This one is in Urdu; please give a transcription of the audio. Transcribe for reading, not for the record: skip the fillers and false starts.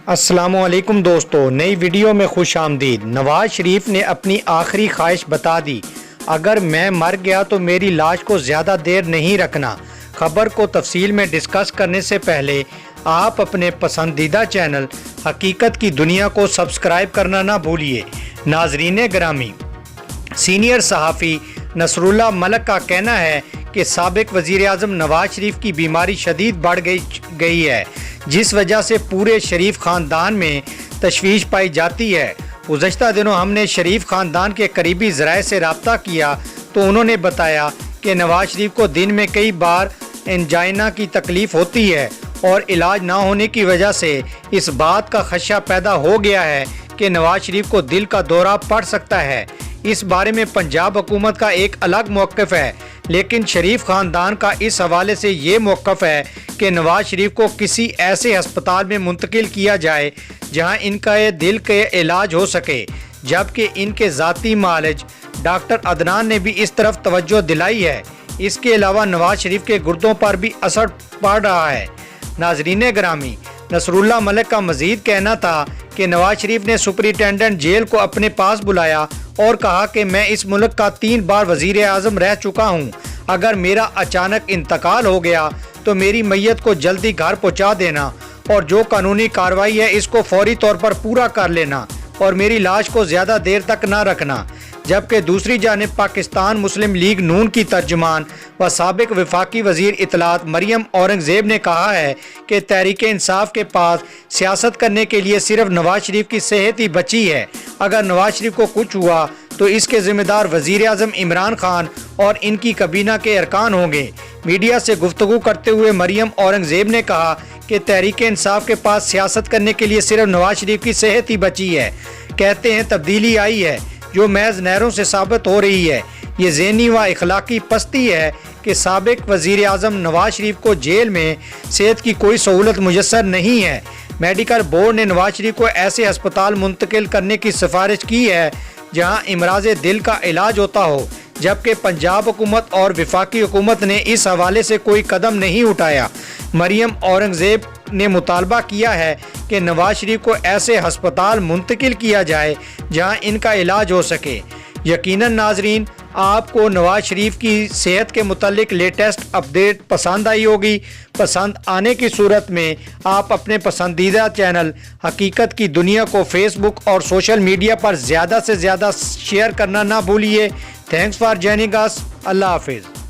السلام علیکم دوستو، نئی ویڈیو میں خوش آمدید۔ نواز شریف نے اپنی آخری خواہش بتا دی، اگر میں مر گیا تو میری لاش کو زیادہ دیر نہیں رکھنا۔ خبر کو تفصیل میں ڈسکس کرنے سے پہلے آپ اپنے پسندیدہ چینل حقیقت کی دنیا کو سبسکرائب کرنا نہ بھولیے۔ ناظرین گرامی، سینئر صحافی نصر اللہ ملک کا کہنا ہے کہ سابق وزیر اعظم نواز شریف کی بیماری شدید بڑھ گئی ہے، جس وجہ سے پورے شریف خاندان میں تشویش پائی جاتی ہے۔ گزشتہ دنوں ہم نے شریف خاندان کے قریبی ذرائع سے رابطہ کیا تو انہوں نے بتایا کہ نواز شریف کو دن میں کئی بار انجائنا کی تکلیف ہوتی ہے اور علاج نہ ہونے کی وجہ سے اس بات کا خدشہ پیدا ہو گیا ہے کہ نواز شریف کو دل کا دورہ پڑ سکتا ہے۔ اس بارے میں پنجاب حکومت کا ایک الگ موقف ہے، لیکن شریف خاندان کا اس حوالے سے یہ موقف ہے کہ نواز شریف کو کسی ایسے ہسپتال میں منتقل کیا جائے جہاں ان کا دل کا علاج ہو سکے، جبکہ ان کے ذاتی معالج ڈاکٹر عدنان نے بھی اس طرف توجہ دلائی ہے۔ اس کے علاوہ نواز شریف کے گردوں پر بھی اثر پڑ رہا ہے۔ ناظرین گرامی، نصر اللہ ملک کا مزید کہنا تھا کہ نواز شریف نے سپرنٹینڈنٹ جیل کو اپنے پاس بلایا اور کہا کہ میں اس ملک کا 3 بار وزیر اعظم رہ چکا ہوں، اگر میرا اچانک انتقال ہو گیا تو میری میت کو جلدی گھر پہنچا دینا اور جو قانونی کارروائی ہے اس کو فوری طور پر پورا کر لینا اور میری لاش کو زیادہ دیر تک نہ رکھنا۔ جبکہ دوسری جانب پاکستان مسلم لیگ نون کی ترجمان و سابق وفاقی وزیر اطلاعات مریم اورنگزیب نے کہا ہے کہ تحریک انصاف کے پاس سیاست کرنے کے لیے صرف نواز شریف کی صحت ہی بچی ہے۔ اگر نواز شریف کو کچھ ہوا تو اس کے ذمہ دار وزیر اعظم عمران خان اور ان کی کابینہ کے ارکان ہوں گے۔ میڈیا سے گفتگو کرتے ہوئے مریم اورنگزیب نے کہا کہ تحریک انصاف کے پاس سیاست کرنے کے لیے صرف نواز شریف کی صحت ہی بچی ہے۔ کہتے ہیں تبدیلی آئی ہے جو محض نہروں سے ثابت ہو رہی ہے۔ یہ ذہنی و اخلاقی پستی ہے کہ سابق وزیر اعظم نواز شریف کو جیل میں صحت کی کوئی سہولت میسر نہیں ہے۔ میڈیکل بورڈ نے نواز شریف کو ایسے ہسپتال منتقل کرنے کی سفارش کی ہے جہاں امراض دل کا علاج ہوتا ہو، جبکہ پنجاب حکومت اور وفاقی حکومت نے اس حوالے سے کوئی قدم نہیں اٹھایا۔ مریم اورنگزیب نے مطالبہ کیا ہے کہ نواز شریف کو ایسے ہسپتال منتقل کیا جائے جہاں ان کا علاج ہو سکے۔ یقیناً ناظرین، آپ کو نواز شریف کی صحت کے متعلق لیٹسٹ اپڈیٹ پسند آئی ہوگی۔ پسند آنے کی صورت میں آپ اپنے پسندیدہ چینل حقیقت کی دنیا کو فیس بک اور سوشل میڈیا پر زیادہ سے زیادہ شیئر کرنا نہ بھولیے۔ تھینکس فار جوائننگ اس۔ اللہ حافظ۔